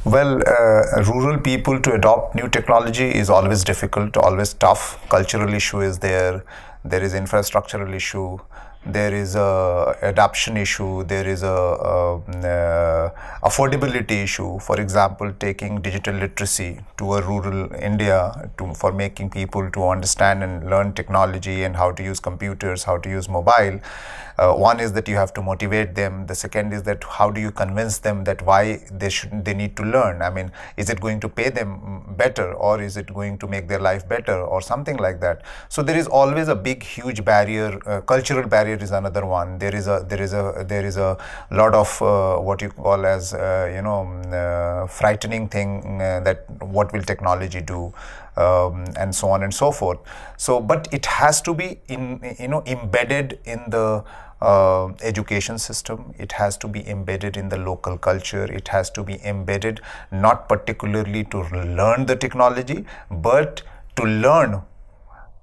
Well, rural people to adopt new technology is always difficult, always tough. Cultural issue is there. There is infrastructural issue. There is a adoption issue. There is a affordability issue. For example, taking digital literacy to a rural India for making people to understand and learn technology and how to use computers, how to use mobile. One is that you have to motivate them. The second is that how do you convince them that why they need to learn? I mean, is it going to pay them better, or is it going to make their life better, or something like that? So there is always a big, huge barrier. Cultural barrier is another one. There is a lot of what you call as frightening thing that what will technology do. And so on and so forth. So, but it has to be embedded in the education system. It has to be embedded in the local culture. It has to be embedded not particularly to learn the technology, but to learn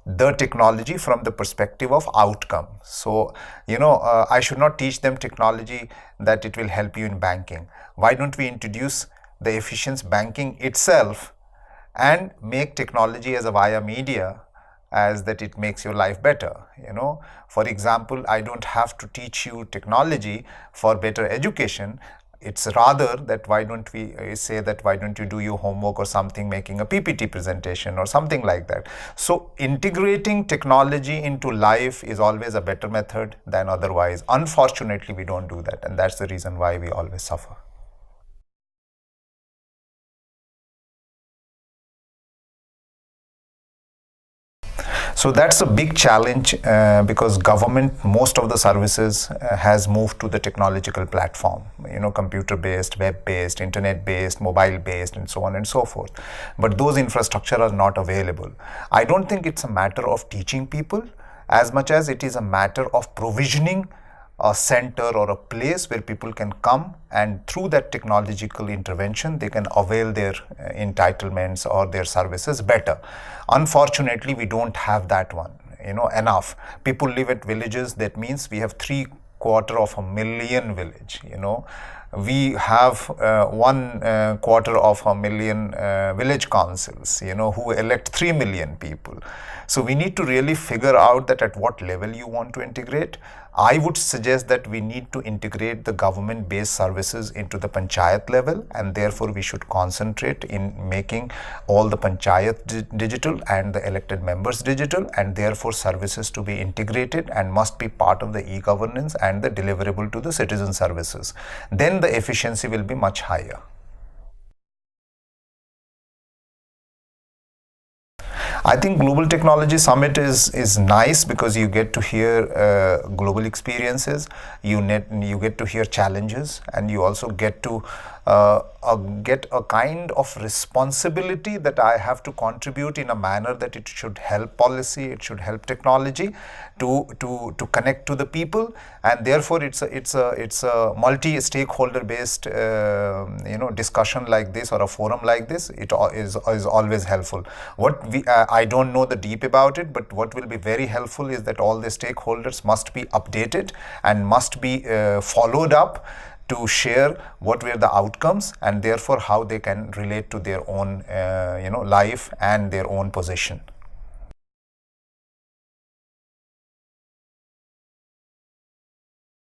the technology from the perspective of outcome. So, I should not teach them technology that it will help you in banking. Why don't we introduce the efficient banking itself and make technology as a via media as that it makes your life better? For example, I don't have to teach you technology for better education. It's rather that why don't we say that why don't you do your homework or something, making a PPT presentation or something like that. So integrating technology into life is always a better method than otherwise. Unfortunately, we don't do that, and that's the reason why we always suffer. So that's a big challenge because government, most of the services has moved to the technological platform, computer-based, web-based, internet-based, mobile-based, and so on and so forth. But those infrastructure are not available. I don't think it's a matter of teaching people as much as it is a matter of provisioning a center or a place where people can come, and through that technological intervention they can avail their entitlements or their services better. Unfortunately, we don't have that one enough. People live at villages. That means we have 750,000 village. We have 1/4 village councils, who elect 3 million people. So we need to really figure out that at what level you want to integrate. I would suggest that we need to integrate the government-based services into the panchayat level, and therefore we should concentrate in making all the panchayat digital and the elected members digital, and therefore services to be integrated and must be part of the e-governance and the deliverable to the citizen services. Then the efficiency will be much higher. I think Global Technology Summit is nice because you get to hear global experiences, you get to hear challenges, and you also get to get a kind of responsibility that I have to contribute in a manner that it should help policy, it should help technology to connect to the people, and therefore it's a multi-stakeholder based discussion like this or a forum like this. It is always helpful. I don't know the deep about it, but what will be very helpful is that all the stakeholders must be updated and must be followed up to share what were the outcomes and therefore how they can relate to their own life and their own position.